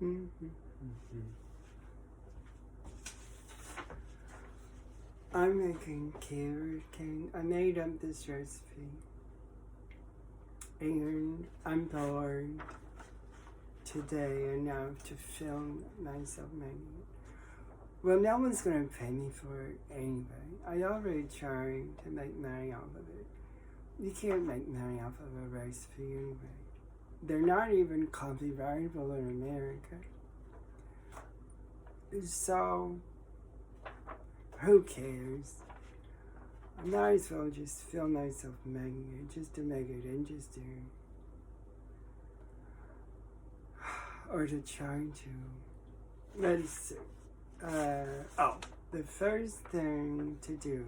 I'm making carrot cake. I made up this recipe. And I'm bored today enough to film myself making it. Well, no one's going to pay me for it anyway. I already tried to make money off of it. You can't make money off of a recipe anyway. They're not even copyrightable in America. So, who cares? I might as well just film myself making it, just to make it interesting. Or to try to. Let's see. The first thing to do.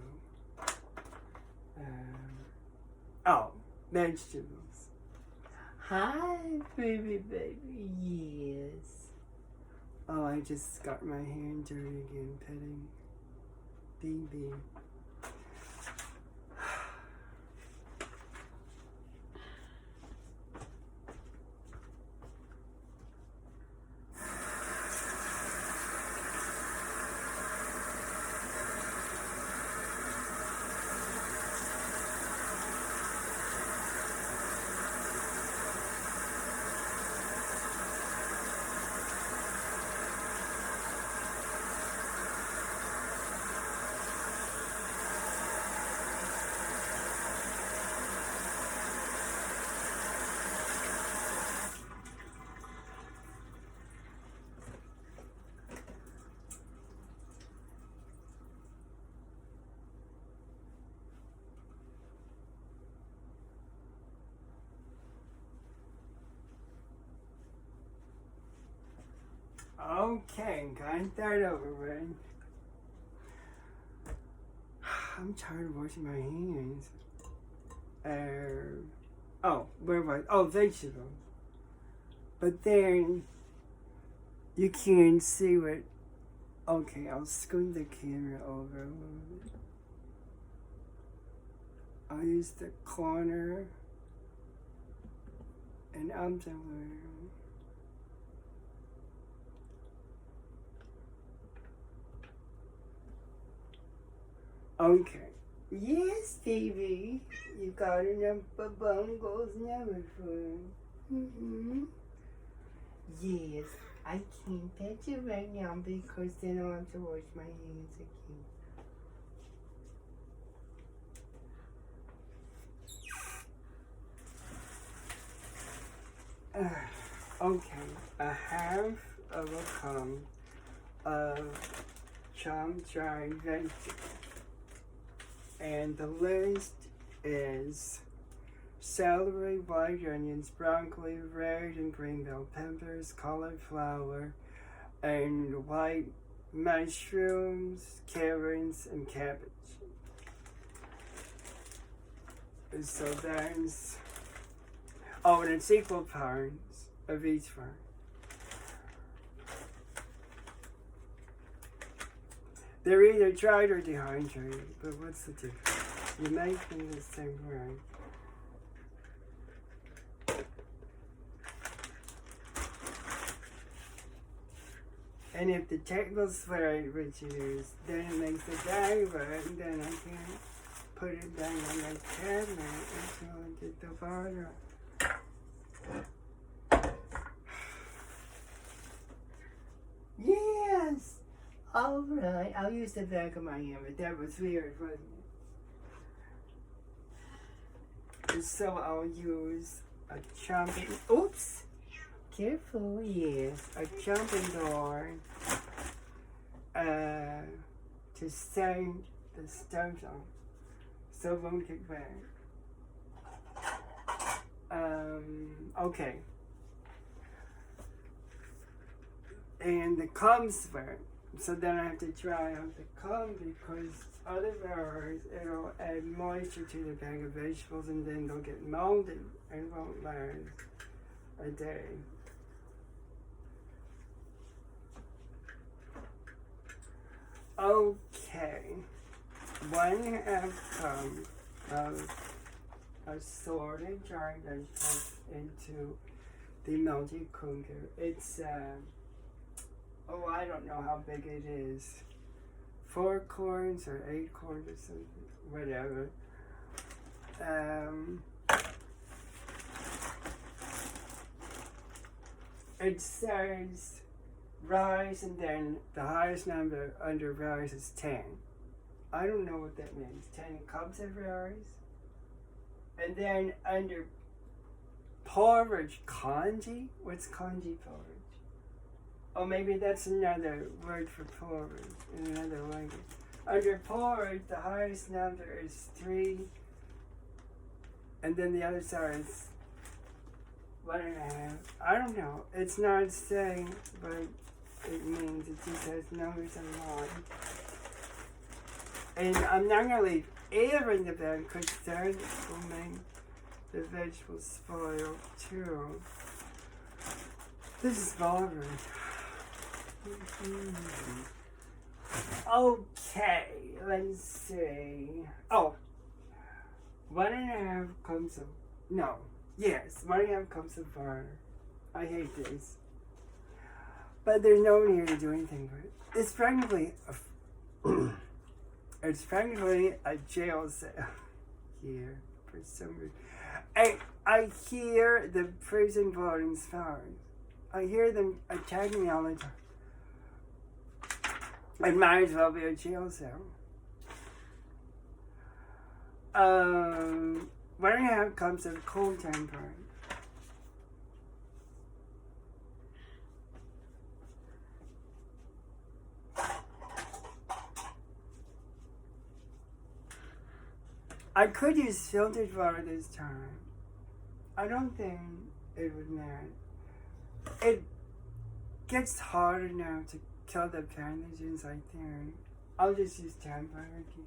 Vegetables. Hi, baby. Yes. Oh, I just got my hand dirty again, petting BB. Okay, got that over with. I'm tired of washing my hands. Where was I? Oh, vegetables. But then you can't see what. Okay, I'll scoot the camera over a little bit. I'll use the corner and up the way. Okay. Yes, baby. You got enough bungles and everything. Yes, I can't pet you right now because then I'll have to wash my hands again. Okay, a half of a cup of chopped dried vegetables. And the list is celery, white onions, broccoli, red and green bell peppers, cauliflower, and white mushrooms, carrots, and cabbage. So there's, and it's equal parts of each one. They're either dried or dehydrated, but what's the difference? You make them the same way. And if the tablespoon which you use, then it makes a diver, and then I can put it down on my cabinet until I get the butter. Yes! Alright, I'll use the back of my hand, but that was weird, wasn't it? So I'll use a chopping, oops! Careful, yes. A chopping board to sand the stove on so it won't get wet. Okay. And the cobs wet. So then I have to dry out the cob because otherwise it'll add moisture to the bag of vegetables and then they'll get molded and won't last a day. Okay, 1/2 cup of assorted dried vegetables into the multi cooker. It's Oh, I don't know how big it is. 4 cords or 8 cords or something, whatever. It says rise, and then the highest number under rise is 10. I don't know what that means. 10 cups of rise. And then under porridge, kanji? What's kanji porridge? Oh, maybe that's another word for porridge in another language. Under porridge, the highest number is 3. And then the other side is 1.5. I don't know. It's not saying, but it means it just has numbers and lines. And I'm not going to leave air in the bag because that will make the vegetables spoil too. This is bothering. Okay, let's see. Oh, 1.5 cups of, no, yes, 1.5 cups of butter. I hate this. But there's no one here to do anything with it. It's practically a jail cell here for some reason. I hear the prison wardens firing. I hear them attacking me all the time. It might as well be a jail cell. 1.5 cups of cold temperature. I could use filtered water this time. I don't think it would matter. It gets harder now to kill the pathogens, I think. I'll just use temperature.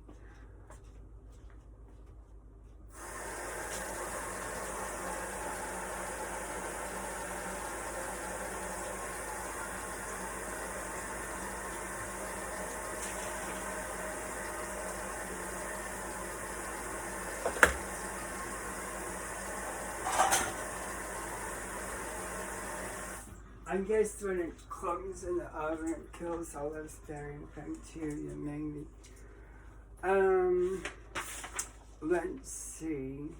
I guess when it cooks in the oven, it kills all those bacteria, maybe. Let's see.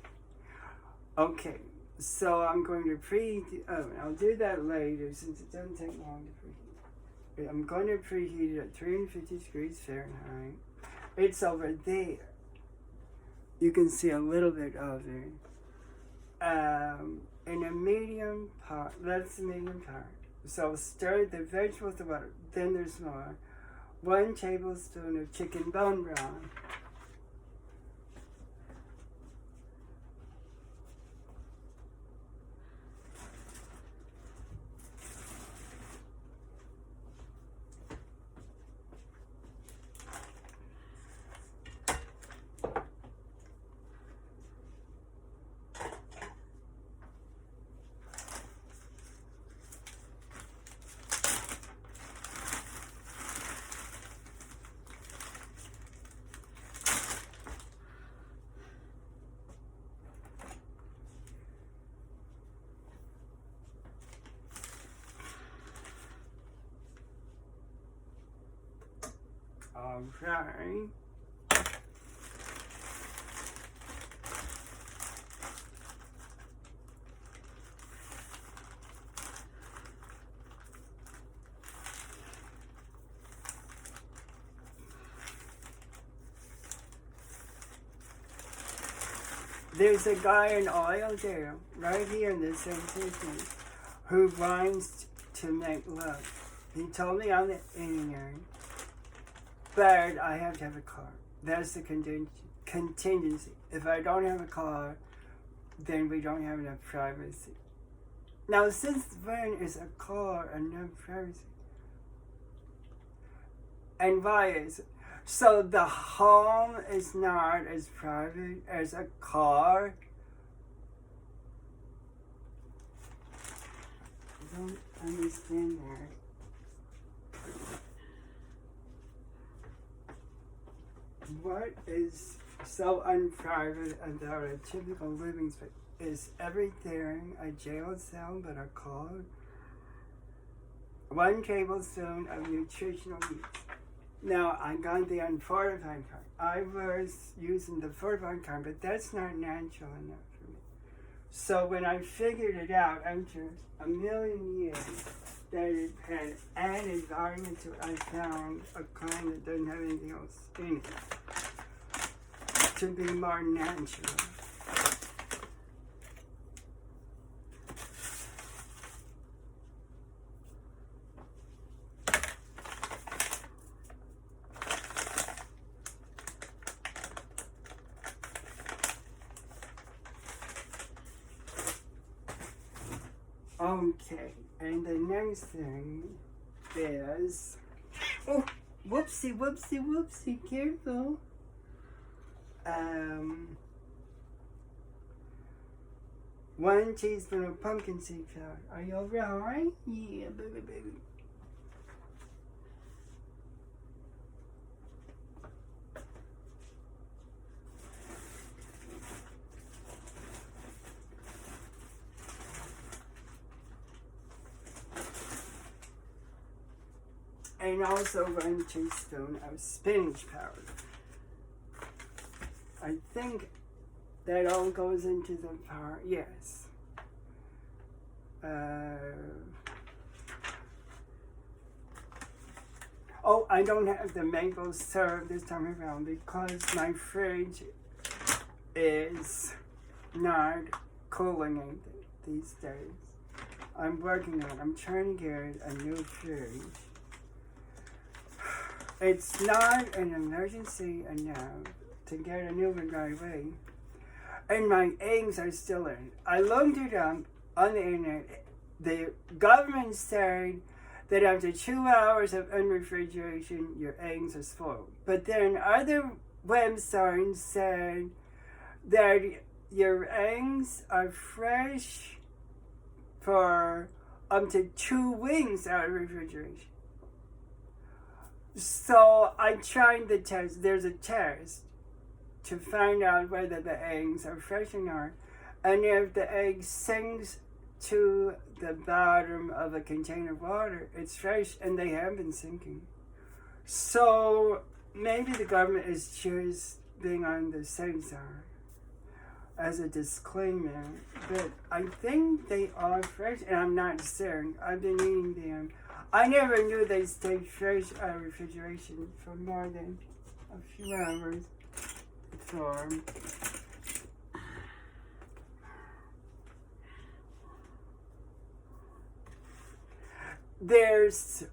Okay, so I'm going to preheat the oven. I'll do that later since it doesn't take long to preheat. I'm going to preheat it at 350 degrees Fahrenheit. It's over there. You can see a little bit of it. In a medium pot, that's the medium pot. So stir the vegetables with water. Then there's more. 1 tablespoon of chicken bone broth. Okay. There's a guy in oil there, right here in this same business, who grinds to make love. He told me on the internet, but I have to have a car. That's the contingency. If I don't have a car, then we don't have enough privacy. Now, since when is a car enough privacy? And why is it? So the home is not as private as a car? I don't understand that. What is so unprivate about a typical living space? Is everything a jail cell but a car? 1 tablespoon of nutritional yeast. Now, I got the unfortified kind. I was using the fortified kind, but that's not natural enough for me. So when I figured it out after a million years that it had added vitamin to it, I found a kind that doesn't have anything else in it to be more natural. Okay, and the next thing is, oh, whoopsie, careful. 1 teaspoon of pumpkin seed powder. Are you alright? Yeah, baby. And also 1 teaspoon of spinach powder. I think that all goes into the powder. Yes. Oh, I don't have the maple syrup this time around because my fridge is not cooling anything these days. I'm working on it. I'm trying to get a new fridge. It's not an emergency enough to get a new one right away. And my eggs are still in. I looked it up on the internet. The government said that after 2 hours of unrefrigeration, your eggs are spoiled. But then other websites said that your eggs are fresh for up to 2 weeks out of refrigeration. So I tried the test. There's a test to find out whether the eggs are fresh or not. And if the egg sinks to the bottom of a container of water, it's fresh, and they have been sinking. So maybe the government is just being on the safe side as a disclaimer. But I think they are fresh, and I'm not certain. I've been eating them. I never knew they stayed fresh out of refrigeration for more than a few hours. So, there's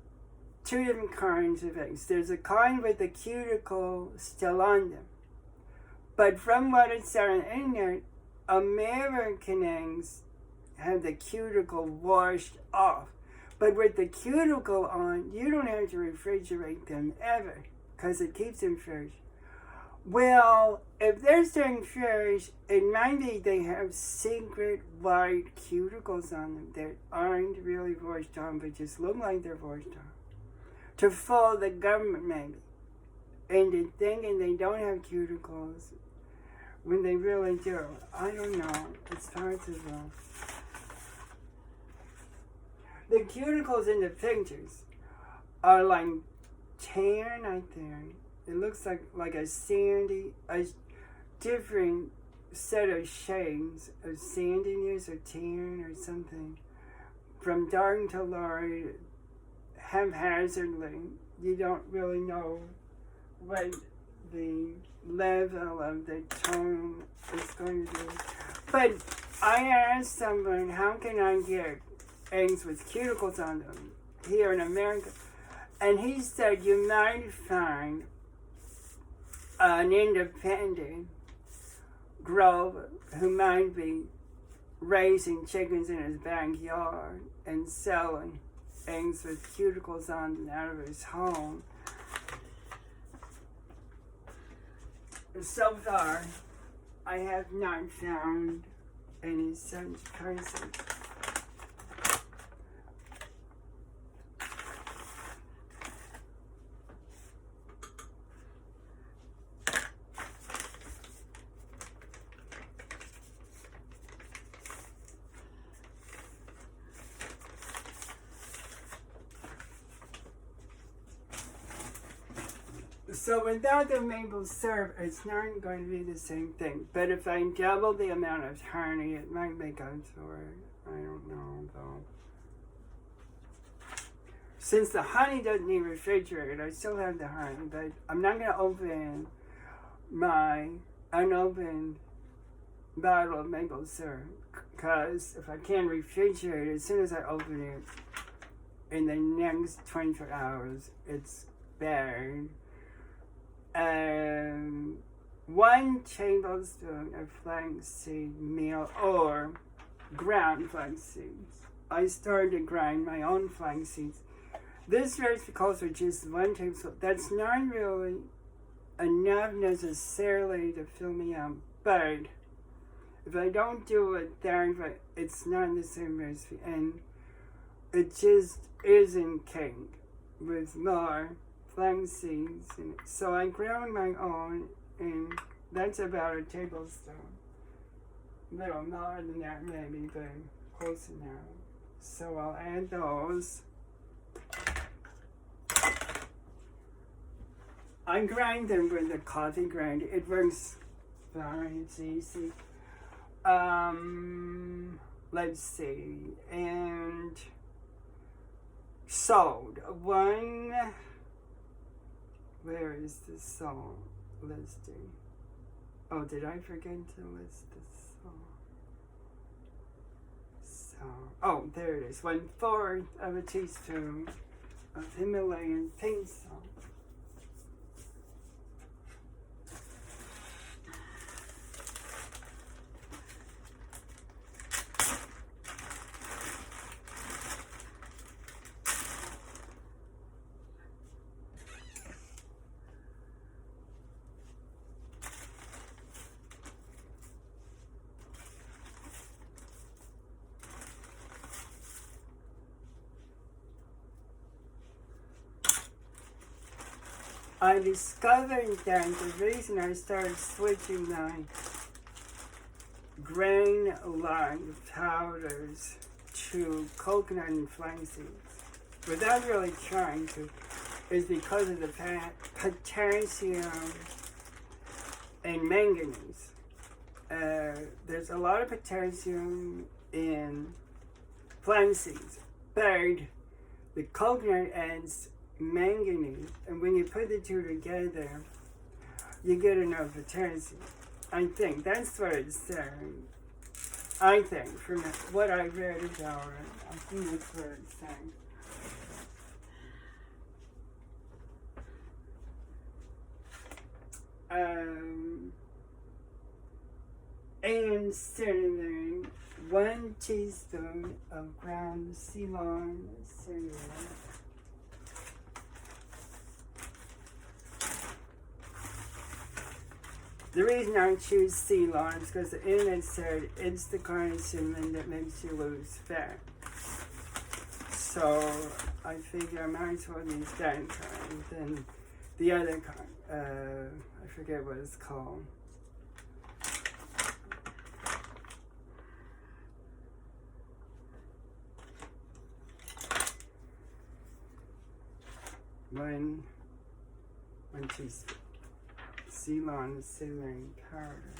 2 different kinds of eggs. There's a kind with the cuticle still on them. But from what it said on the internet, American eggs have the cuticle washed off. But with the cuticle on, you don't have to refrigerate them ever because it keeps them fresh. Well, if they're staying fresh, it might be they have secret white cuticles on them that aren't really washed on, but just look like they're washed on. To fool the government, maybe, into thinking they don't have cuticles when they really do. I don't know. It's hard to know. The cuticles in the pictures are like tan, I think. It looks like a sandy, a different set of shades of sandiness or tan or something. From dark to light, haphazardly. You don't really know what the level of the tone is going to be. But I asked someone, how can I get eggs with cuticles on them here in America? And he said you might find an independent grower who might be raising chickens in his backyard and selling eggs with cuticles on them out of his home. So far, I have not found any such person. So without the maple syrup, it's not going to be the same thing. But if I double the amount of honey, it might make up for it. I don't know, though. Since the honey doesn't need refrigerated, I still have the honey, but I'm not going to open my unopened bottle of maple syrup, because if I can't refrigerate it, as soon as I open it, in the next 24 hours, it's bad. 1 tablespoon of flaxseed meal or ground flaxseeds. I started to grind my own flaxseeds. This recipe calls for just 1 tablespoon. That's not really enough necessarily to fill me up, but if I don't do it that way, it's not the same recipe, and it just isn't cake with more flax seeds in it. So I ground my own, and that's about a tablespoon. A little more than that maybe, but close enough. So I'll add those. I grind them with a coffee grinder. It works fine, it's easy. Let's see, and salt. 1, where is the salt listing? Oh, did I forget to list the salt? Oh, there it is. 1/4 of a teaspoon of Himalayan pink salt. I discovered that the reason I started switching my grain-like powders to coconut and flax seeds, without really trying to, is because of the potassium and manganese. There's a lot of potassium in flax seeds, but the coconut adds manganese, and when you put the two together, you get enough potassium. I think that's what it's saying. I think, from what I read about it, I think that's what it's saying. And cinnamon, 1 teaspoon of ground Ceylon cinnamon. The reason I choose Ceylon is because the internet said it's the kind of cinnamon that makes you lose fat. So I figure I might as well use that kind than the other kind. I forget what it's called. One teaspoon. Ceylon cinnamon powder.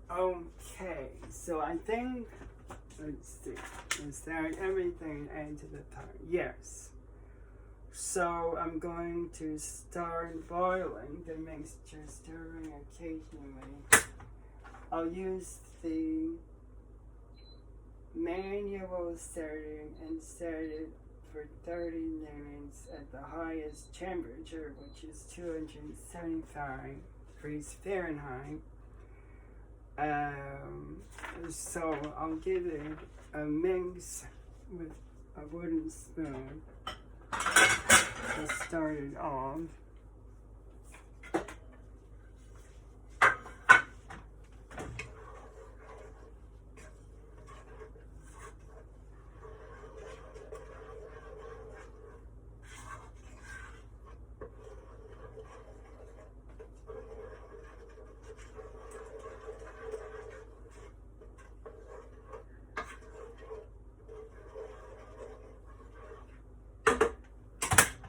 Okay, so I think, let's see, is that everything into the pot? Yes. So I'm going to start boiling the mixture, stirring occasionally. I'll use the manual setting and set it for 30 minutes at the highest temperature, which is 275 for degrees Fahrenheit. So I'll give it a mix with a wooden spoon to start it off.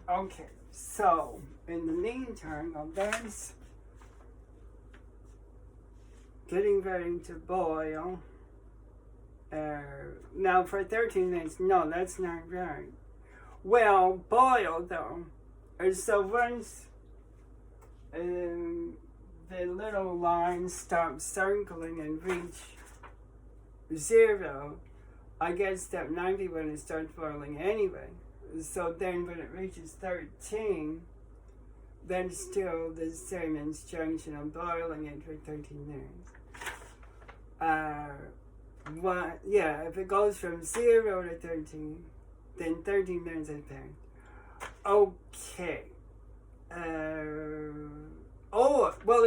Okay, so in the meantime, while that's getting ready to boil, now for 13 minutes, no, that's not right. Well, boil though. So once the little line stops circling and reach 0, I guess step 9 be when it starts boiling anyway. So then when it reaches 13, then still the same instruction of boiling it for 13 minutes. If it goes from 0 to 13, then 13 minutes has passed. Okay.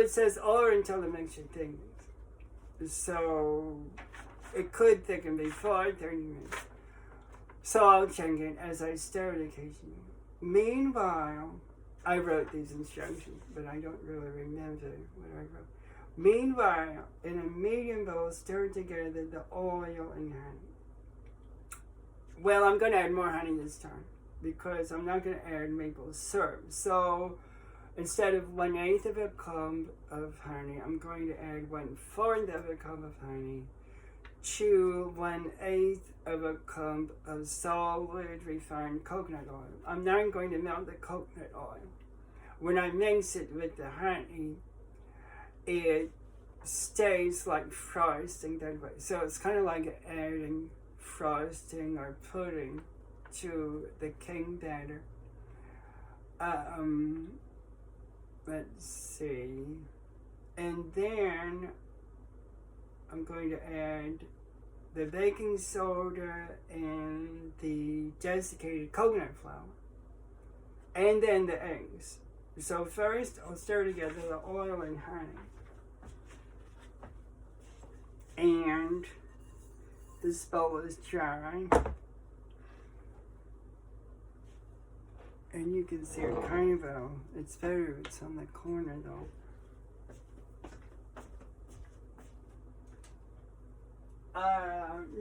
It says or until the mixture thickens. So it could thicken before 30 minutes. So I'll check it as I stir it occasionally. Meanwhile, I wrote these instructions, but I don't really remember what I wrote. Meanwhile, in a medium bowl, stir together the oil and honey. Well, I'm going to add more honey this time because I'm not going to add maple syrup. So instead of 1/8 of a cup of honey, I'm going to add 1/4 of a cup of honey to 1/8 of a cup of solid refined coconut oil. I'm not going to melt the coconut oil. When I mix it with the honey, it stays like frosting that way. So it's kind of like adding frosting or pudding to the king batter. Let's see. And then I'm going to add the baking soda and the desiccated coconut flour. And then the eggs. So first I'll stir together the oil and honey. And this bowl is dry. And you can see it kind of, it's better if it's on the corner though.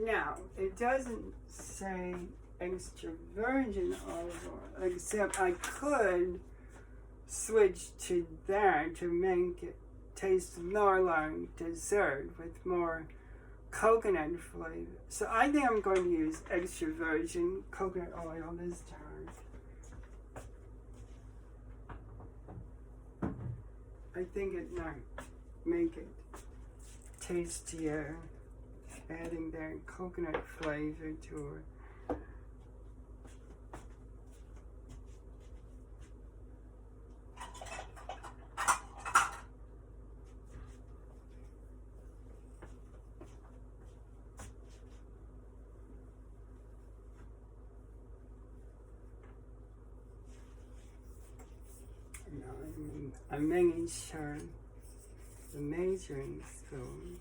Now, it doesn't say extra virgin olive oil, except I could switch to that to make it taste more like dessert with more coconut flavor. So I think I'm going to use extra virgin coconut oil this time. I think it might make it tastier, adding that coconut flavor to it. I'm making sure the measuring spoon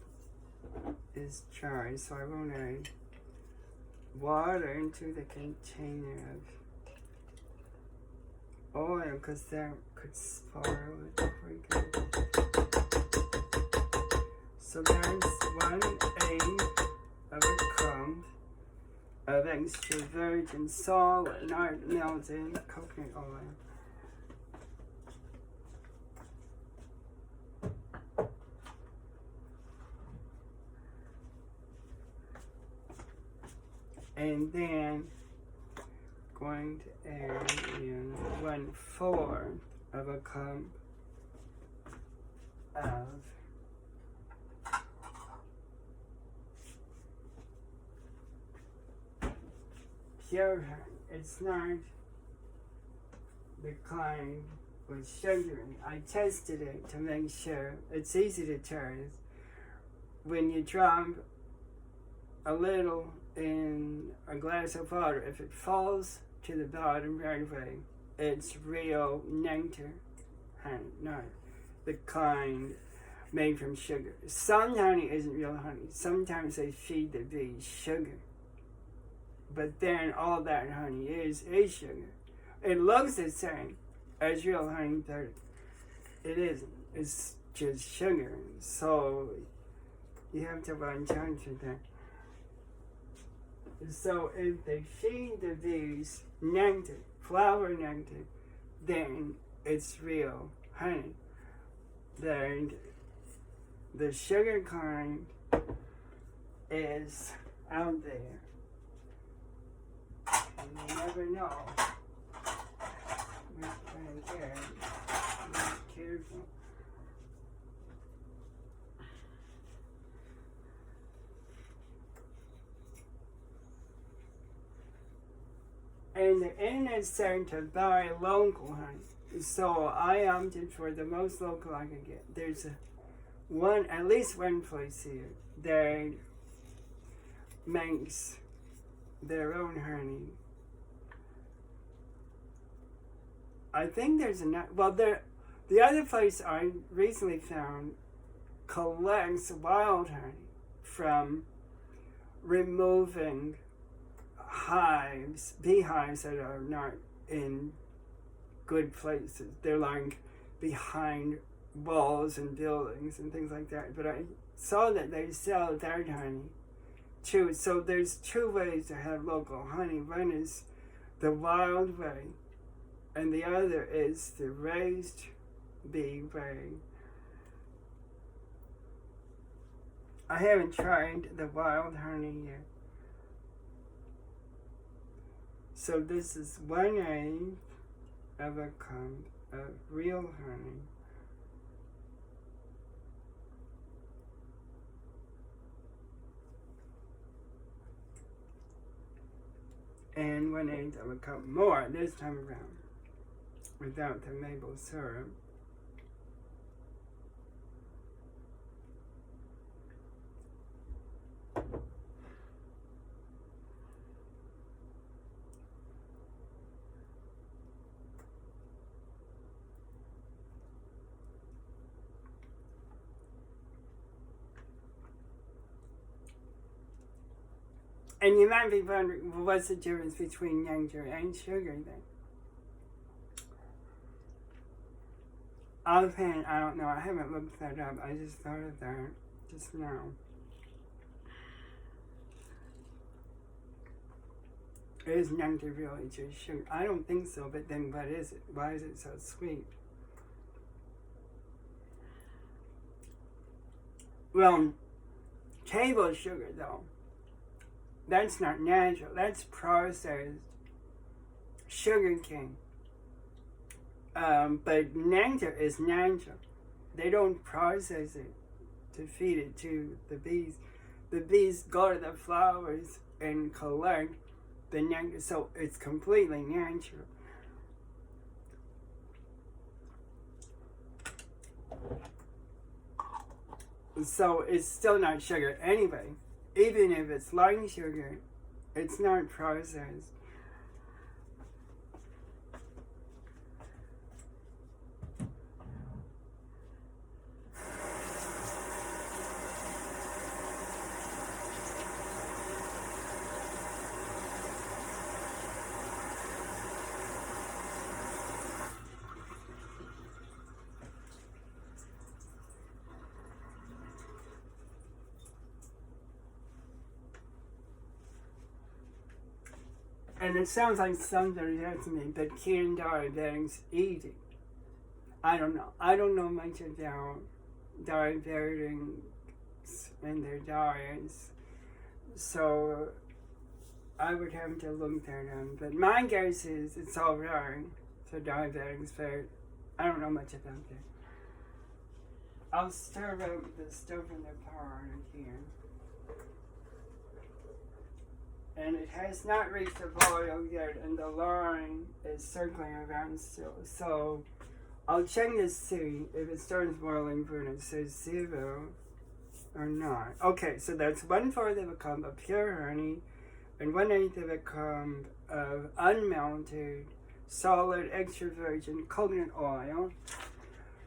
is dry, so I won't add water into the container of oil because that could spoil it quickly. So that's 1/8 of a cup of extra virgin solid, not melted coconut oil. And then going to add in 1/4 of a cup of pure honey. It's not the kind with sugar in it. I tested it to make sure it's easy to test. When you drop a little in a glass of water, if it falls to the bottom right away, it's real nectar honey, not the kind made from sugar. Some honey isn't real honey. Sometimes they feed the bees sugar. But then all that honey is sugar. It looks the same as real honey, but it isn't. It's just sugar. So you have to watch out for that. So if they feed the bees nectar, flower nectar, then it's real honey. Then the sugar kind is out there. And you never know. Be careful. And the internet's starting to buy local honey. So I opted for the most local I could get. There's at least one place here that makes their own honey. I think there's the other place I recently found collects wild honey from removing beehives that are not in good places. They're like behind walls and buildings and things like that. But I saw that they sell that honey too. So there's two ways to have local honey. One is the wild way, and the other is the raised bee way. I haven't tried the wild honey yet. So this is 1/8 of a cup of real honey. And 1/8 of a cup more this time around, without the maple syrup. And you might be wondering, well, what's the difference between nectar and sugar then? Offhand, I don't know. I haven't looked that up. I just thought of that just now. Is nectar really just sugar? I don't think so, but then what is it? Why is it so sweet? Well, table sugar though, that's not natural. That's processed sugar cane. But nectar is natural. They don't process it to feed it to the bees. The bees go to the flowers and collect the nectar, so it's completely natural. So it's still not sugar anyway. Even if it's light sugar, it's not processed. And it sounds like somebody else to me, but can diabetics eat it? I don't know. I don't know much about diabetics and their diets. So I would have to look that up. But my guess is it's all right for diabetics, but I don't know much about that. I'll stir up the stuff in the pot again. And it has not reached a boil yet, and the line is circling around still. So I'll check to see if it starts boiling when it says 0 or not. Okay, so that's 1/4 of a cup of pure honey and 1/8 of a cup of unmelted solid extra virgin coconut oil.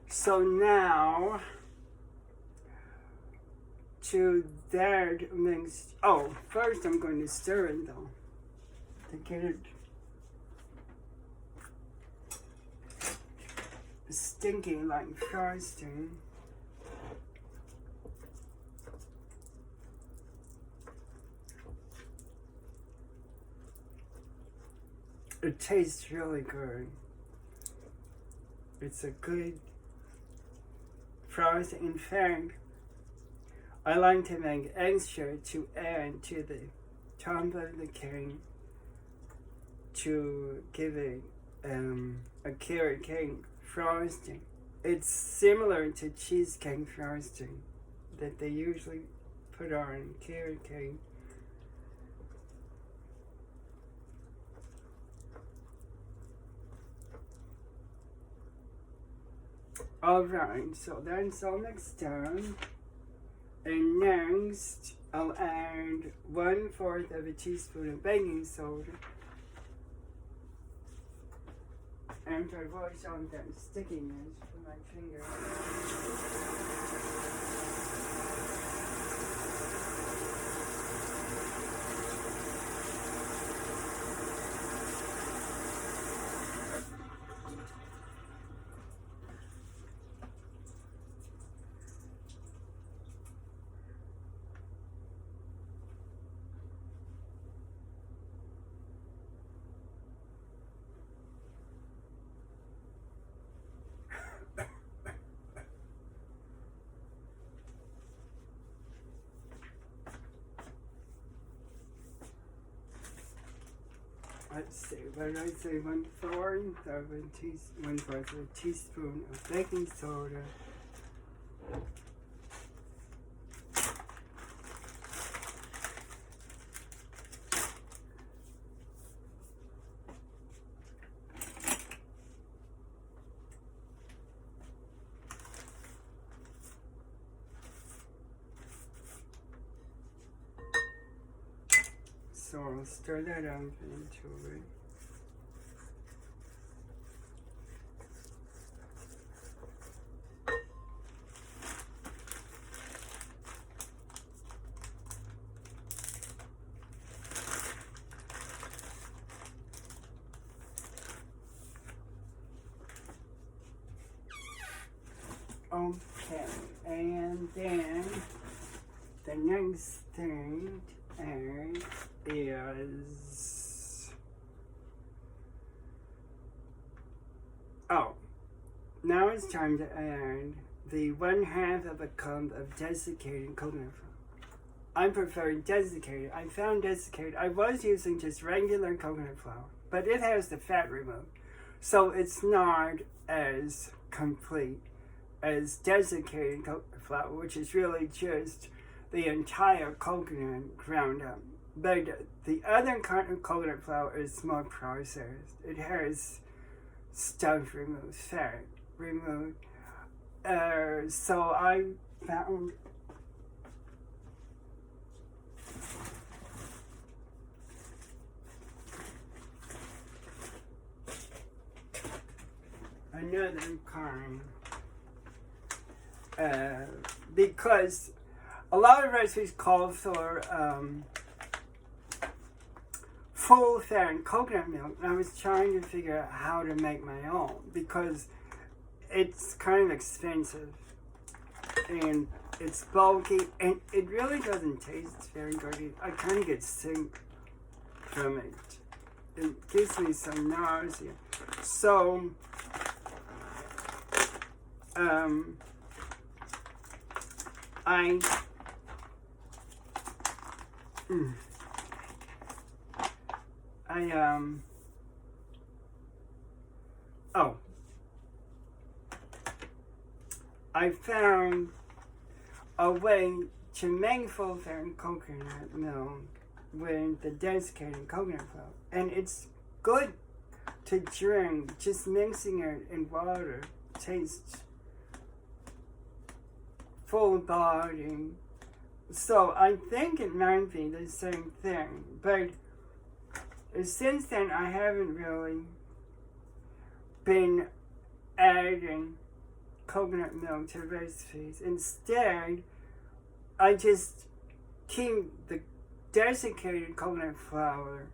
So now to that mix. Oh, first I'm going to stir it though to get it stinking like frosting. It tastes really good. It's a good frost. In fact, I like to make extra to add to the top of the cake to give it a carrot cake frosting. It's similar to cheesecake frosting that they usually put on carrot cake. Alright, so that's all mixed down. And next, I'll add 1/4 of a teaspoon of baking soda. After I wash off that stickiness from my finger. Let's see, what did I say? 1/4 of a teaspoon of baking soda. So I'll stir that up into it. Okay, and then the next thing to add is, now it's time to add the 1/2 of a cup of desiccated coconut flour. I prefer desiccated. I found desiccated. I was using just regular coconut flour, but it has the fat removed, so it's not as complete as desiccated coconut flour, which is really just the entire coconut ground up. But the other kind of coconut flour is more processed. It has stuff removed, fat removed. So I found another kind. Because a lot of recipes call for full fat coconut milk, and I was trying to figure out how to make my own because it's kind of expensive and it's bulky and it really doesn't taste very good. I kind of get sick from it. It gives me some nausea. So, I found a way to make full fat coconut milk with the desiccated coconut flour, and it's good to drink, just mixing it in water tastes full body. So I think it might be the same thing, but since then I haven't really been adding coconut milk to recipes. Instead, I just keep the desiccated coconut flour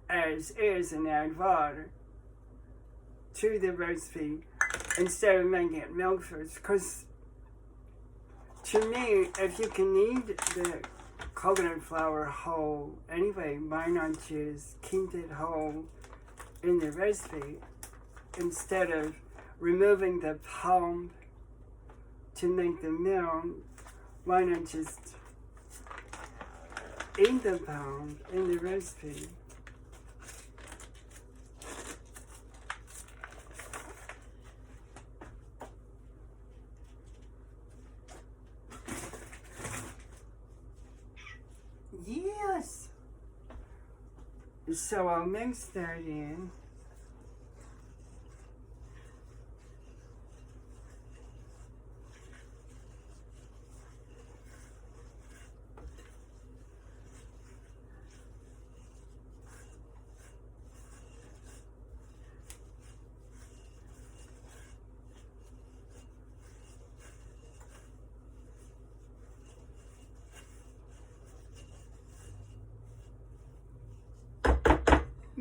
as is and add water to the recipe instead of making it milk first. Because to me, if you can knead the coconut flour whole anyway, why not just keep it whole in the recipe instead of removing the pulp to make the milk? Why not just eat the pulp in the recipe? Yes! So I'll mix that in.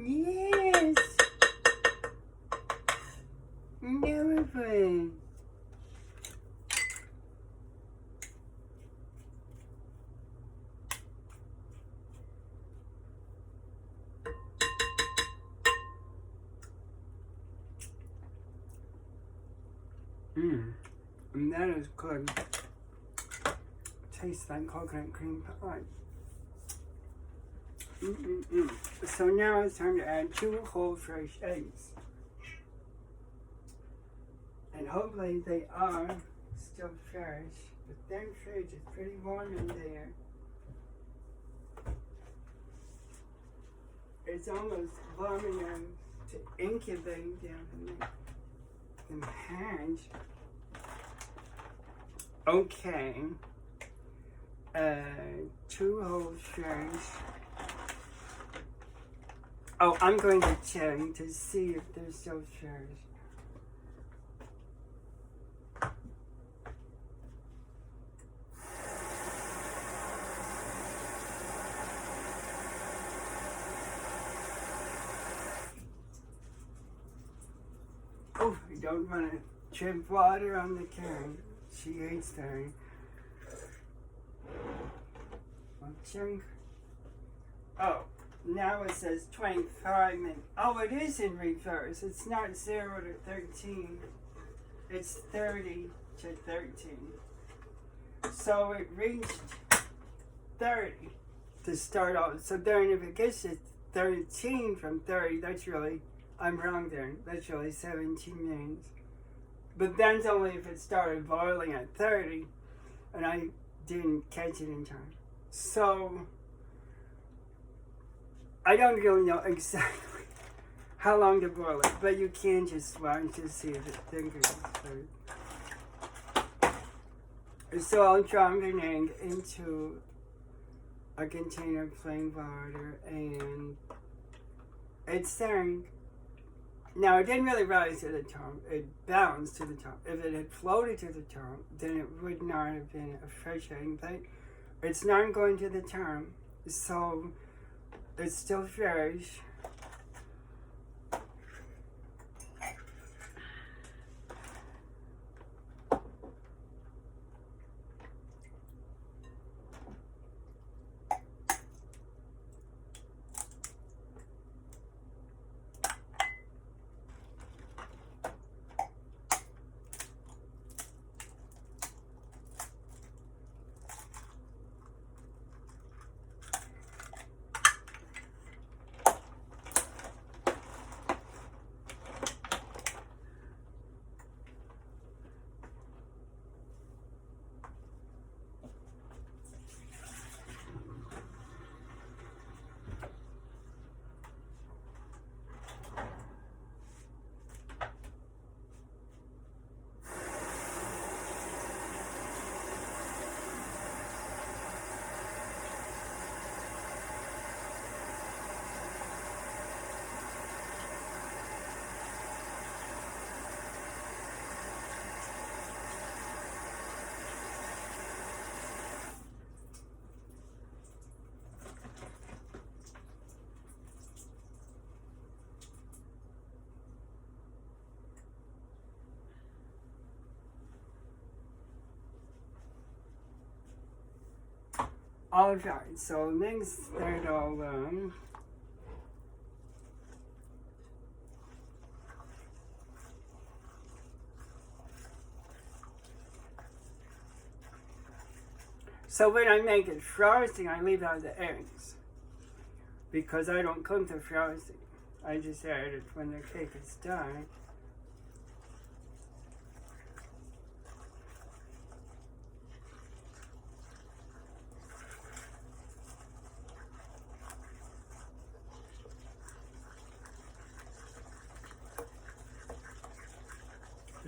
Yes! Beautiful! And that is good. Tastes like coconut cream pie. So now it's time to add 2 whole fresh eggs. And hopefully they are still fresh. But their fridge is pretty warm in there. It's almost warm enough to incubate them and hatch. Okay. 2 whole fresh. Oh, I'm going to check to see if they're still fresh. Oh, you don't want to drip water on the can. She hates that. I'll check. Oh. Now it says 25 minutes. Oh, it is in reverse. It's not 0 to 13. It's 30 to 13. So it reached 30 to start off. So then if it gets to 13 from 30, that's really, I'm wrong there. That's really 17 minutes. But that's only if it started boiling at 30 and I didn't catch it in time. So I don't really know exactly how long to boil it, but you can just watch to see if it thickens. So I'll drop an egg into a container of plain water, and it's stirring. Now it didn't really rise to the top; it bounced to the top. If it had floated to the top, then it would not have been a fresh egg. But it's not going to the top, so it's still fresh. Alright, so mix that all in. So when I make it frosting, I leave out the eggs because I don't cook the frosting. I just add it when the cake is done.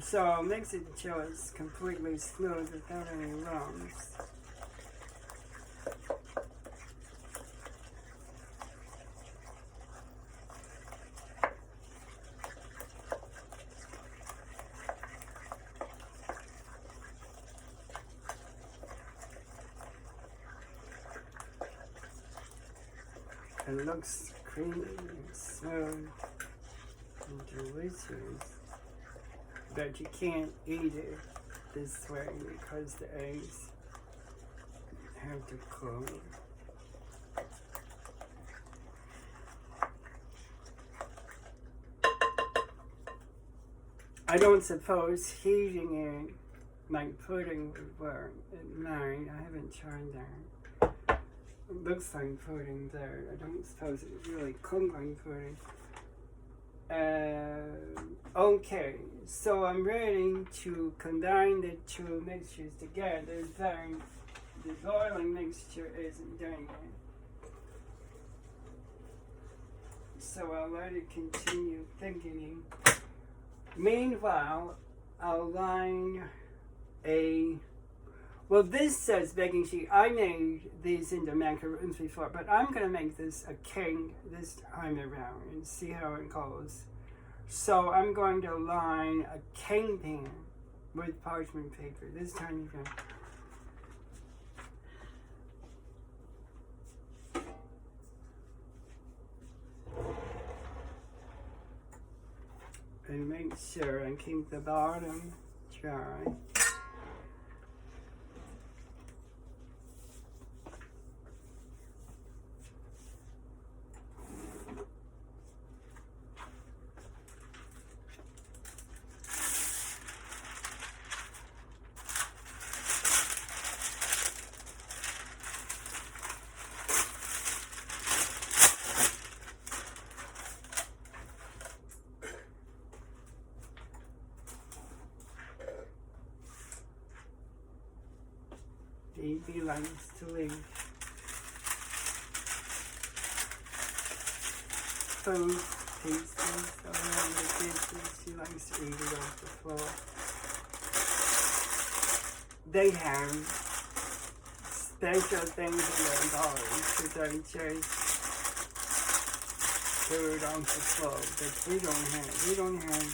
So I'll mix it until it's completely smooth without any lumps. It looks creamy and smooth and delicious. But you can't eat it this way because the eggs have to cook. I don't suppose heating it like pudding would work at night. I haven't tried that. It looks like pudding there. I don't suppose it really cook like pudding. Okay, so I'm ready to combine the two mixtures together. Then the boiling mixture isn't done yet. So I'll let it continue thickening. Meanwhile, I'll line well, this says baking sheet. I made these into macaroons before, but I'm going to make this a cake this time around and see how it goes. So I'm going to line a cake pan with parchment paper this time around. And make sure I keep the bottom dry. Baby likes to leave food pieces around the dishes. She likes to eat it off the floor. They have special things in their bowls to digest food off the floor, but we don't have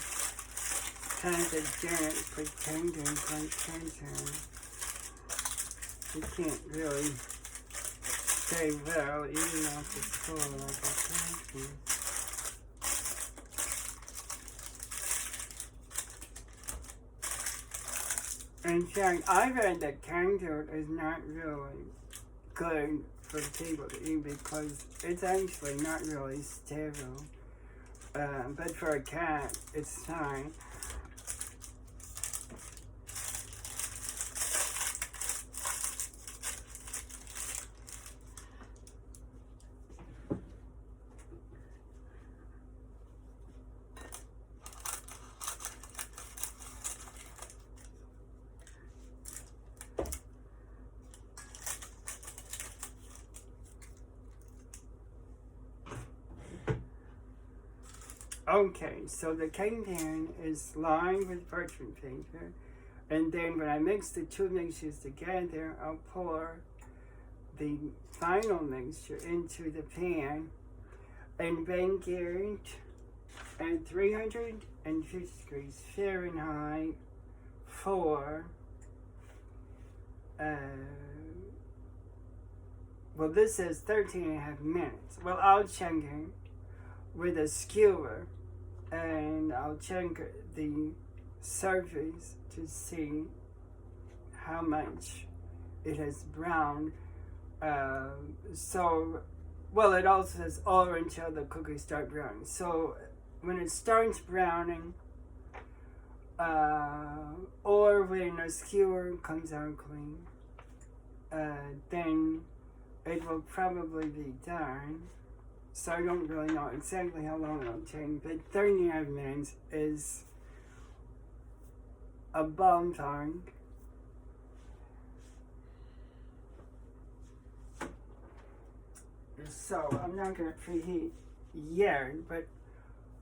kinds of giant pretenders like kids have. You can't really stay well eating off the floor like a can. In fact, I read that canned food is not really good for people to eat because it's actually not really sterile. But for a cat, it's fine. Okay, so the cake pan is lined with parchment paper, and then when I mix the two mixtures together, I'll pour the final mixture into the pan and bake it at 350 degrees Fahrenheit for, well, this says 13 and a half minutes. Well, I'll check it with a skewer, and I'll check the surface, to see how much it has browned. Well, it also says or until the cookies start browning. So when it starts browning, or when a skewer comes out clean, then it will probably be done. So I don't really know exactly how long it'll take, but 39 minutes is a ballpark. So I'm not going to preheat yet, but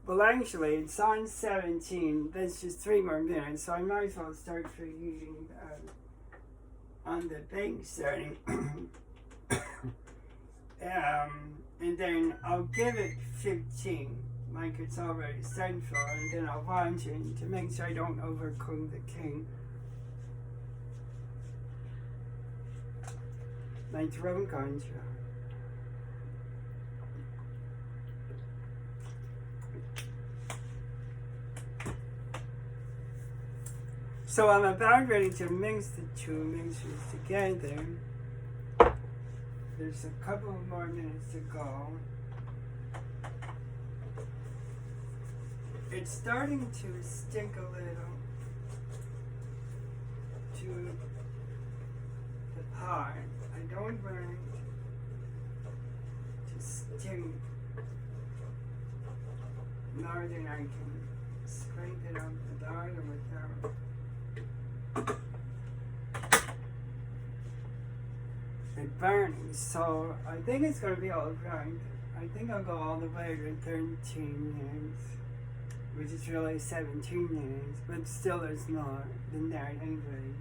well, actually it's on 17. That's just 3 more minutes, so I might as well start preheating on the bake setting. And then I'll give it 15, like it's already set for, and then I'll watch it to make sure I don't overcook the cake. My throat gone dry. So I'm about ready to mix the 2 mixtures together. There's a couple more minutes to go. It's starting to stick a little to the pot. I don't want it to stick more than I can scrape it up the bottom without. It burning, so I think it's going to be alright. I think I'll go all the way to 13 minutes, which is really 17 minutes, but still it's not than that anyway.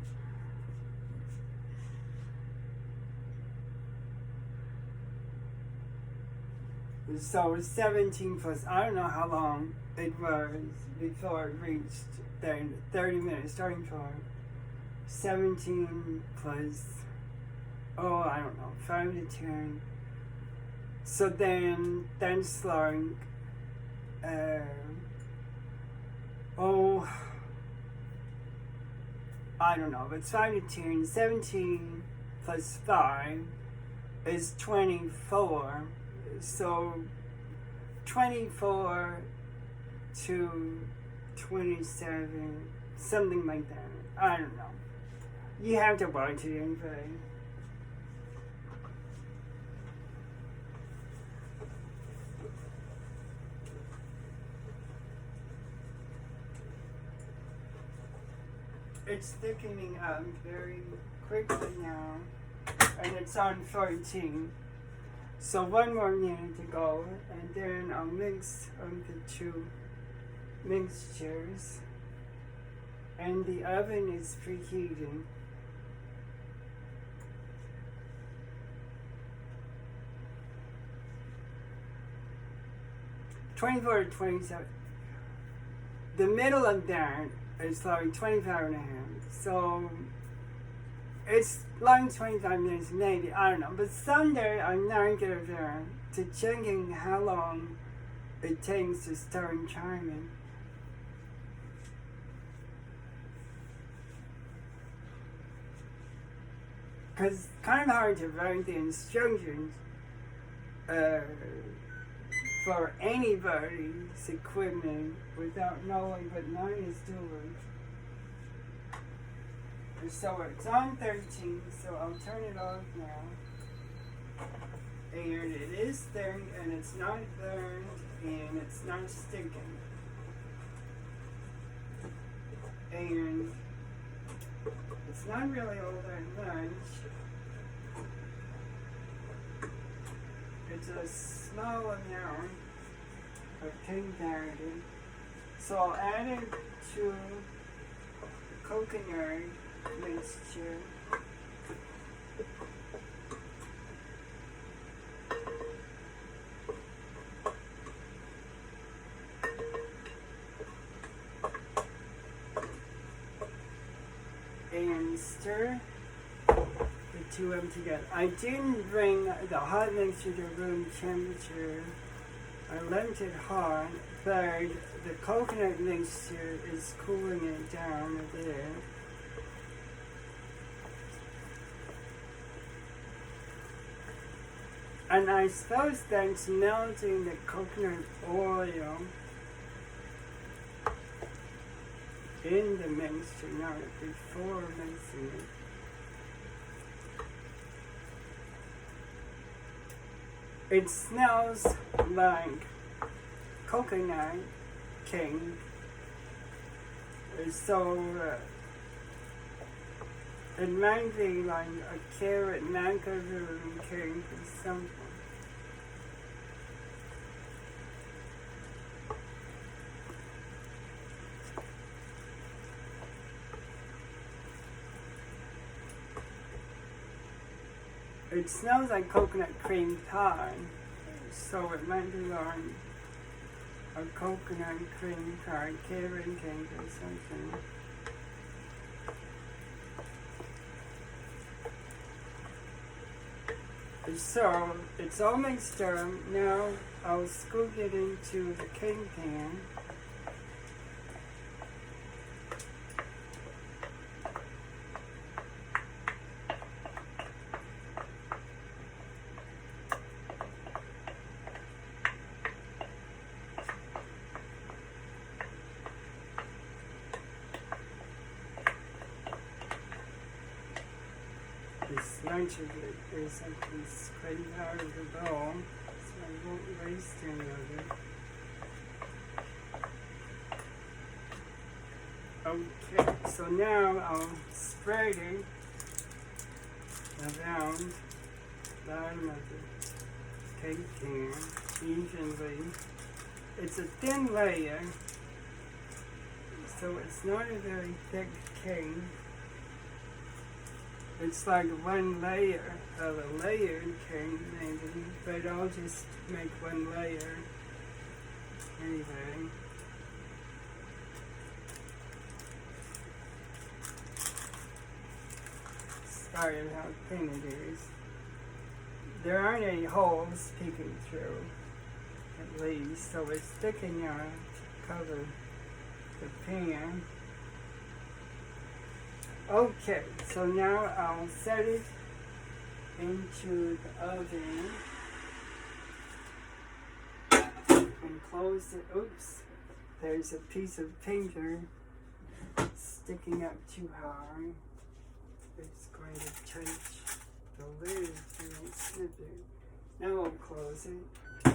So 17 plus, I don't know how long it was before it reached the 30 minutes starting point. 17 plus, oh, I don't know, 5 to 10. So then that's like, I don't know, but it's 5 to 10. 17 plus 5 is 24. So 24 to 27, something like that. I don't know. You have to watch it anyway. It's thickening up very quickly now, and it's on 14. So 1 more minute to go, and then I'll mix the 2 mixtures. And the oven is preheating. (24 to 27). The middle of that is like 25 and a half. So it's like 25 minutes maybe, I don't know. But someday I'm not going to checking how long it takes to start chiming. Because it's kind of hard to write the instructions for anybody's equipment without knowing what mine is doing. So it's on 13, so I'll turn it off now. And it is thick, and it's not burned, and it's not sticking. And it's not really all that much. It's a small amount of cake batter. So I'll add it to the coconut mixture. And stir the 2 of them together. I didn't bring the hot mixture to room temperature. I left it hot, but the coconut mixture is cooling it down a bit. And I suppose that's melting the coconut oil in the mixture, not before mixing it. It smells like coconut cake. So it might be like a carrot macaroon cake or something. It smells like coconut cream pie, so it might be like a coconut cream pie, carrot cake or something. So it's all mixed up. Now I'll scoop it into the cake pan. This lunch of it is actually scraped out of the bowl, so I won't waste any of it. Okay, so now I'll spread it around the bottom of the cake pan evenly. It's a thin layer, so it's not a very thick cake. It's like one layer of a layered cake, maybe, but I'll just make one layer anyway. Sorry of how thin it is. There aren't any holes peeking through, at least, so it's thick enough to cover the pan. Okay, so now I'll set it into the oven and close it. Oops, there's a piece of paper sticking up too high. It's going to touch the lid and it'll snip it. Now I'll close it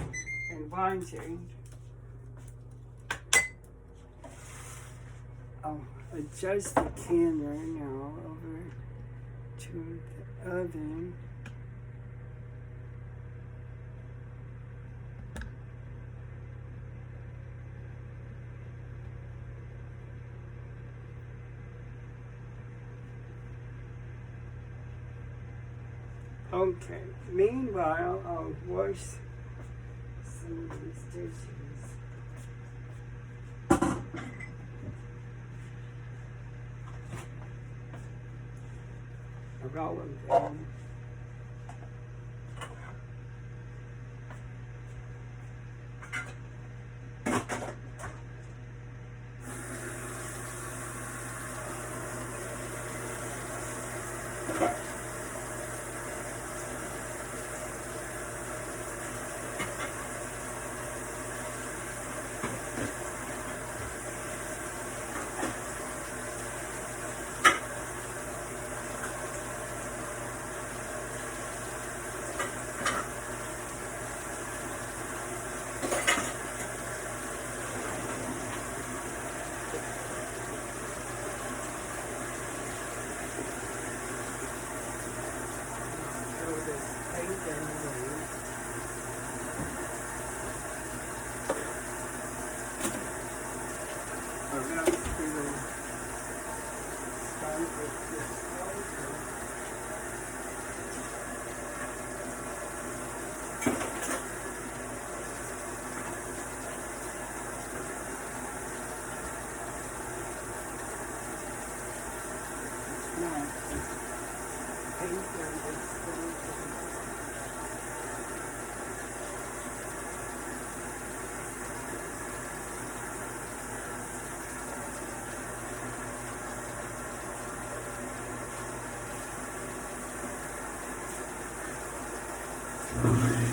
and wind it. I'll adjust the camera now over to the oven. Okay, meanwhile I'll wash some of these dishes. All of them. Finalizing.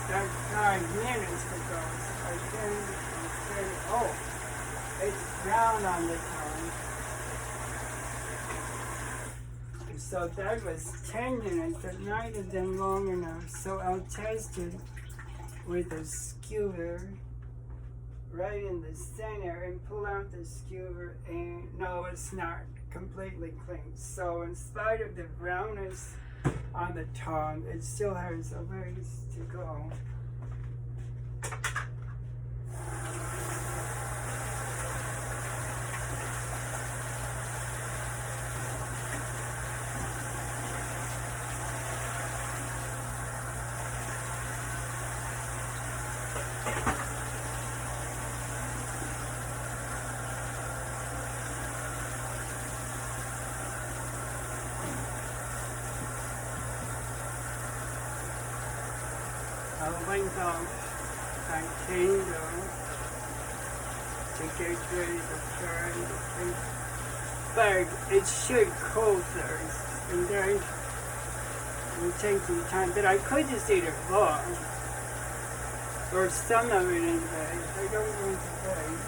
That's 9 minutes ago. I think oh, it's brown on the tongue. So that was 10 minutes. That might have been long enough. So I'll test it with a skewer right in the center and pull out the skewer, and no, it's not completely clean. So in spite of the brownness on the tongue, it still has a ways to go. I'll link out that candle to get ready to turn the thing. But it should cool first, and then we'll take some time. But I could just eat it raw, or some of it anyway. I don't want to wait.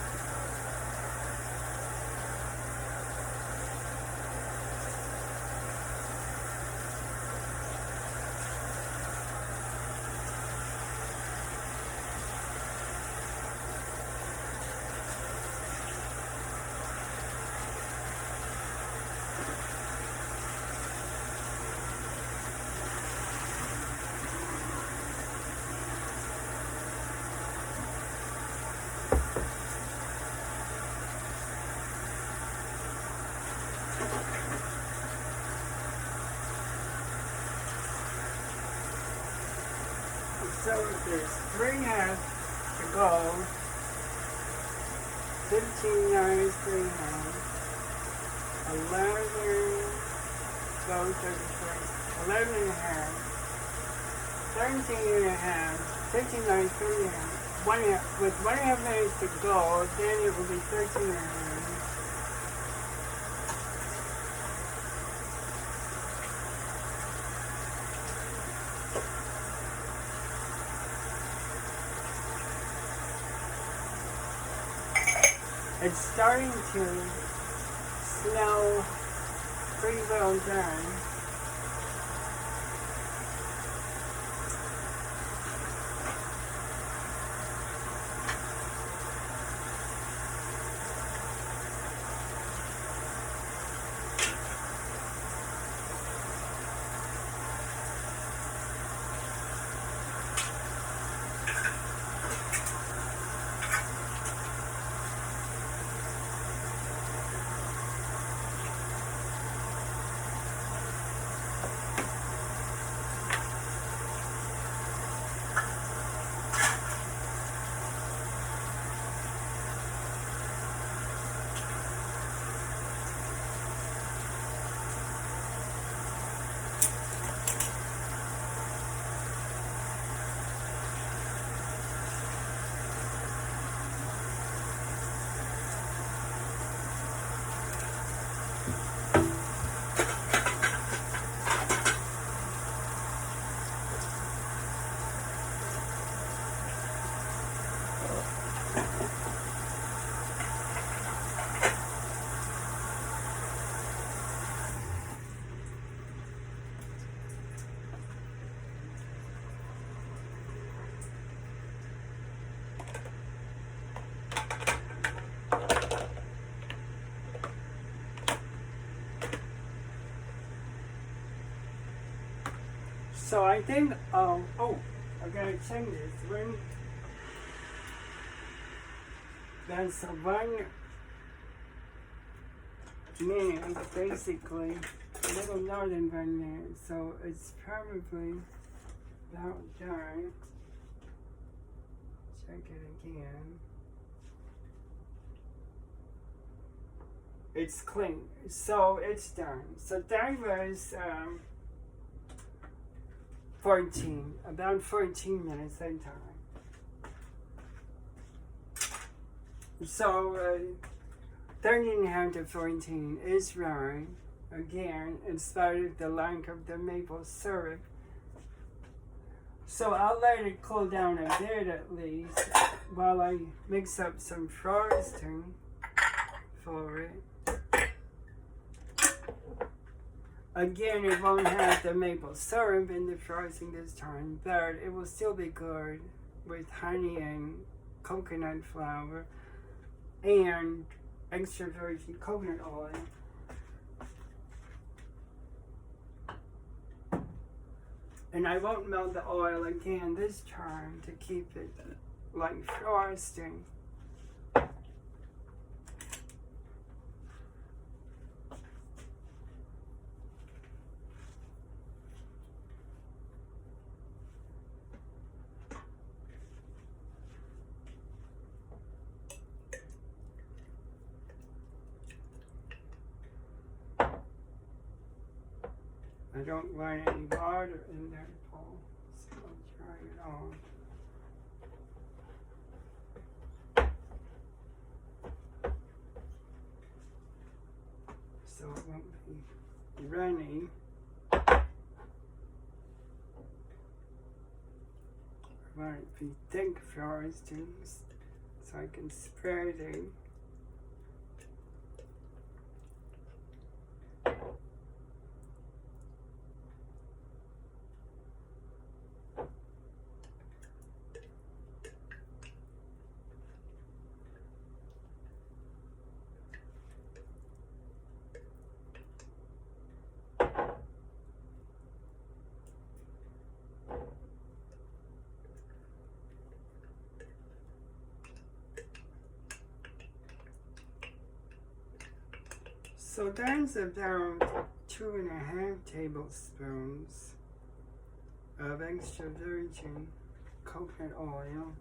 So there's 3 halves to go. 15 yards, 3 halves. 11 goes 36. 11 and a half. 17 and a half. 15 yards, 3 halves. 1.5. With 1.5 minutes to go, then it will be 13 and a half. It's starting to smell pretty well done. So I think, oh, I gotta check this. When that's 1 minute, basically, a little more than 1 minute, so it's probably about done. Check it again. It's clean, so it's done. So that was about 14 minutes in time. So 13.5 to 14 is right. Again, in spite of the lack of the maple syrup. So I'll let it cool down a bit at least while I mix up some frosting for it. Again, it won't have the maple syrup in the frosting this time, but it will still be good with honey and coconut flour and extra virgin coconut oil. And I won't melt the oil again this time to keep it like frosting. I don't want any water in there, Paul, so I'll try it on. So it won't be runny. I want it to be thick frosting so I can spread it. So that's about 2.5 tablespoons of extra virgin coconut oil.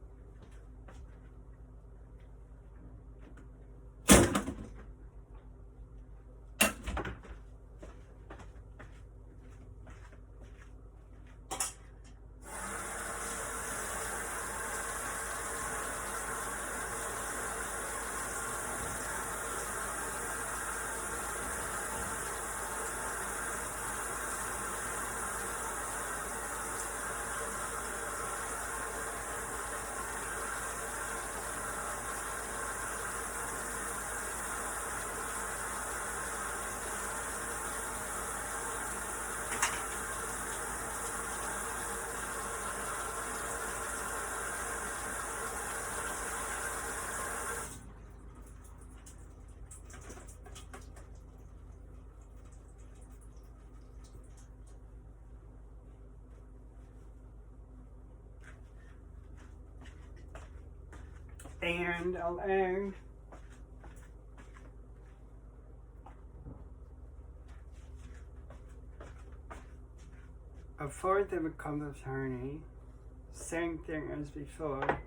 And I'll add a fourth of a cup of honey, same thing as before.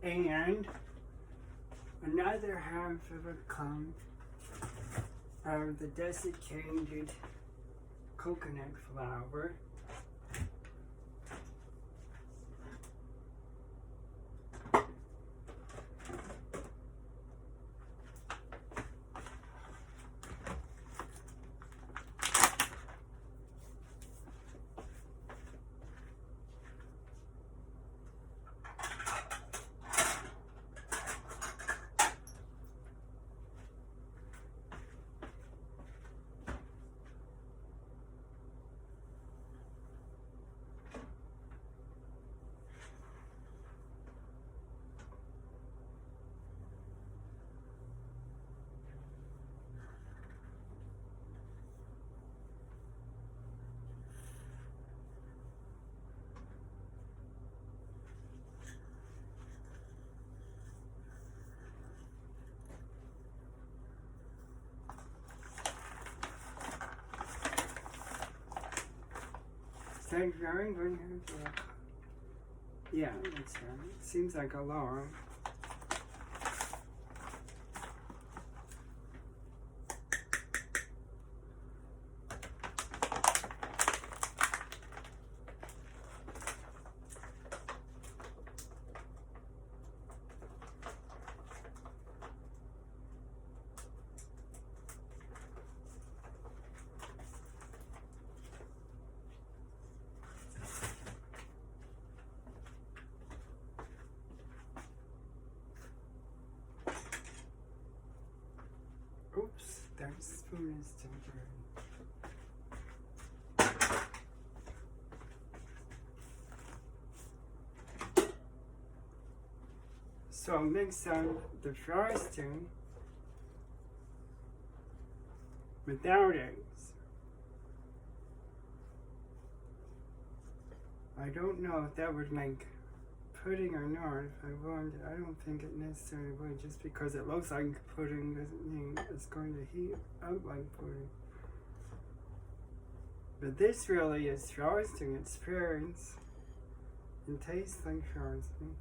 And another half of a cup of the desiccated coconut flour. Is that very good? Yeah, that's right. Seems like a lot. Oops, that spoon is still dirty. So I'll mix up the frosting without eggs. I don't know if that would make pudding or not. If I wanted, I don't think it necessarily would. Just because it looks like pudding doesn't mean it's going to heat up like pudding. But this really is frosting. It's purines and tastes like frosting.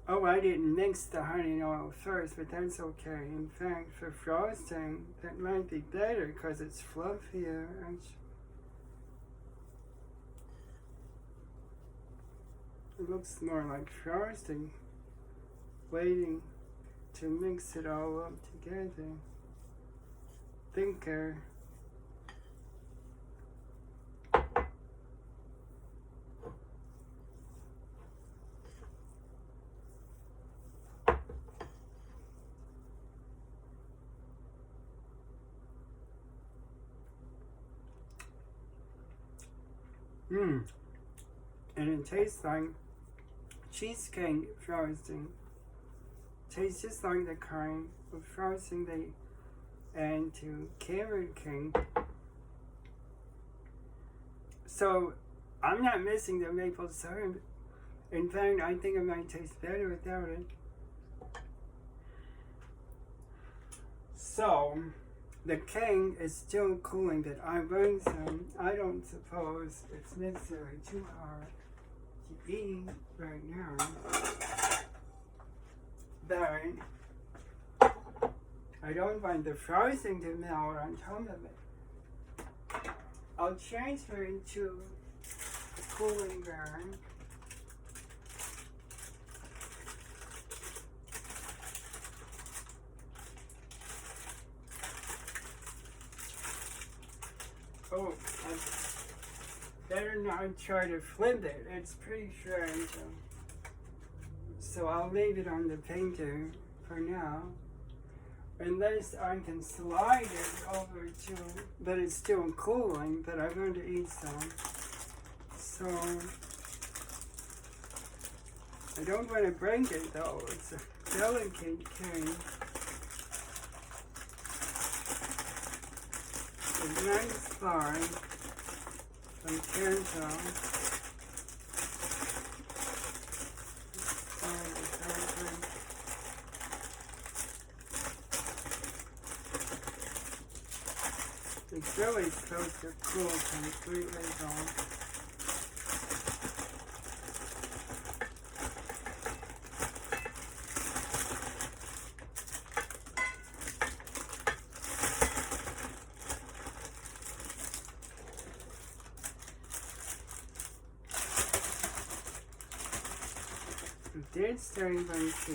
Oh, I didn't mix the honey and oil first, but that's okay. In fact, for frosting, that might be better because it's fluffier. It looks more like frosting, waiting to mix it all up together. Thicker. And it tastes like cheesecake frosting. Tastes just like the kind of frosting they add to carrot cake. So I'm not missing the maple syrup. In fact, I think it might taste better without it. So the cake is still cooling, but I burned some. I don't suppose it's necessarily too hard to eat right now. But I don't want the frosting to melt on top of it. I'll transfer it to a cooling burn. Oh, I better not try to flip it. It's pretty fragile. So I'll leave it on the painter for now. Unless I can slide it over to, but it's still cooling, but I'm going to eat some. So, I don't want to break it though. It's a delicate cake. A nice bar from Canton. really supposed to cool completely off. Did starting from 2.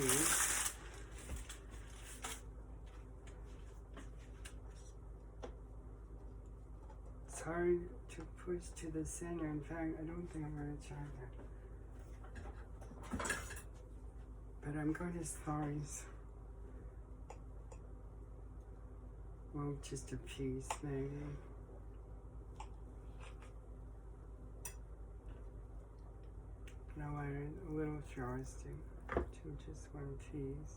It's hard to push to the center. In fact, I don't think I'm going to try that. But I'm going to slice. Well, just a piece maybe. Now I add a little frosting to just one piece.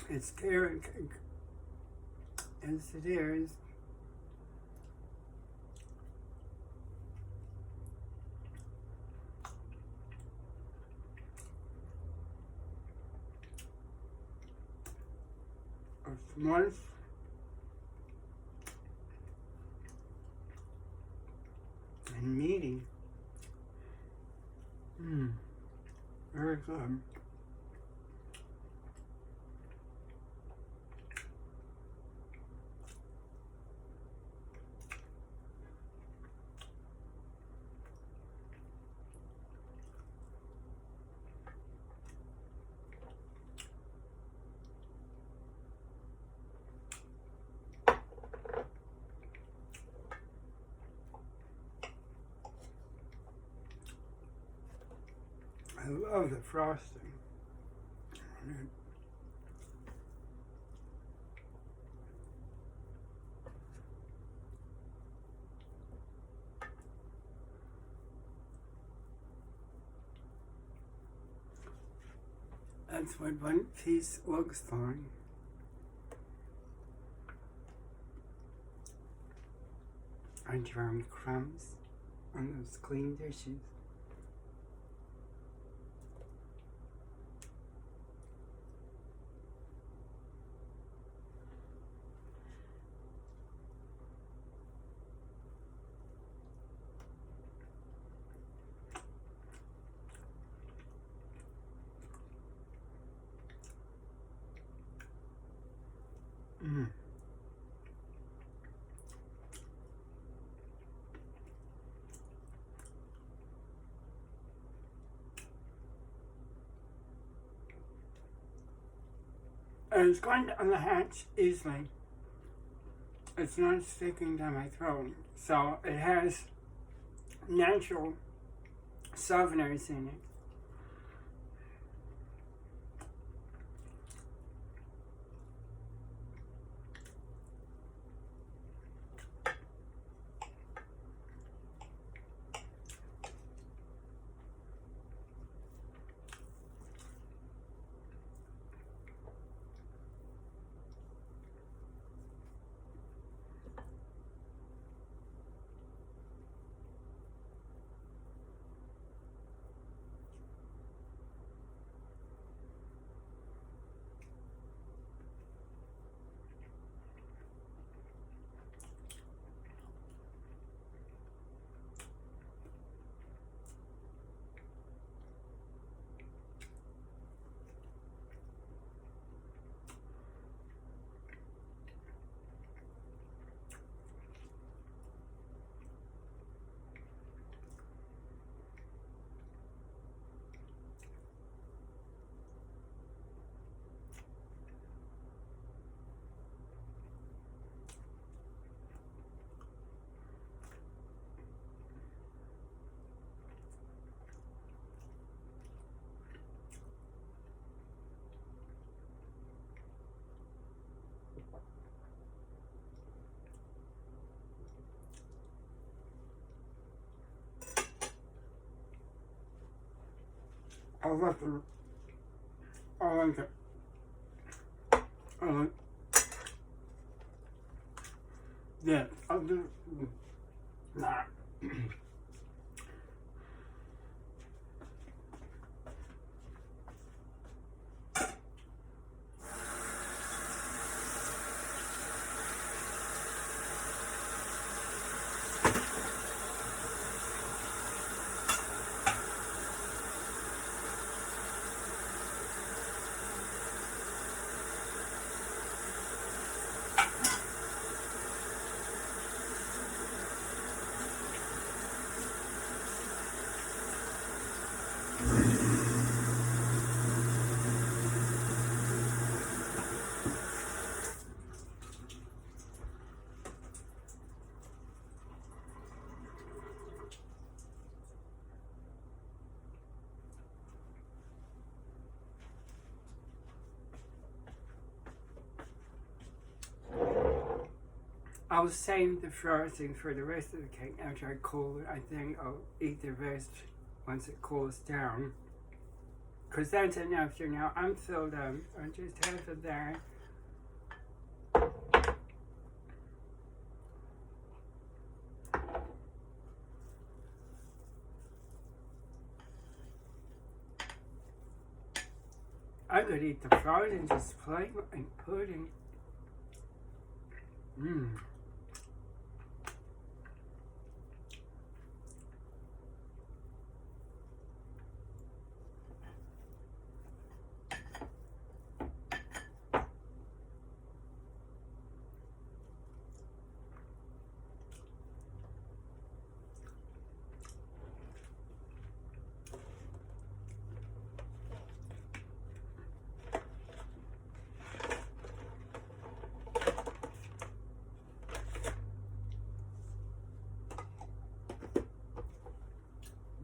It's carrot cake. As it is. It's moist. And meaty. Very good. I love the frosting on it. That's what one piece looks like. I drowned crumbs on those clean dishes. And it's going down the hatch easily. It's not sticking down my throat. So it has natural softeners in it. like it. I like it. I like it. Yeah, I'll do nah. I'll save the frosting for the rest of the cake after I cool it. I think I'll eat the rest once it cools down. Because that's enough for now. I'm filled up. I just have it there. I could eat the frosting just plain like pudding. Mmm.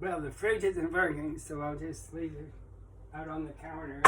Well, the fridge isn't working, so I'll just leave it out on the counter.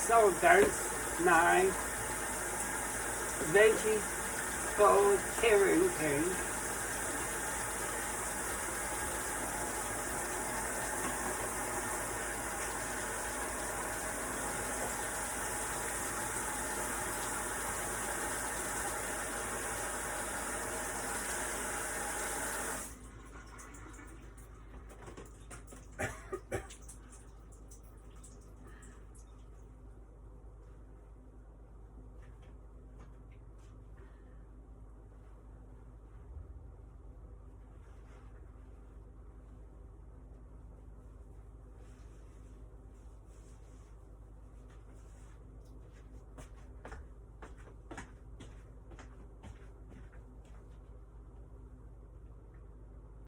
So there's my Veggieful Carrington.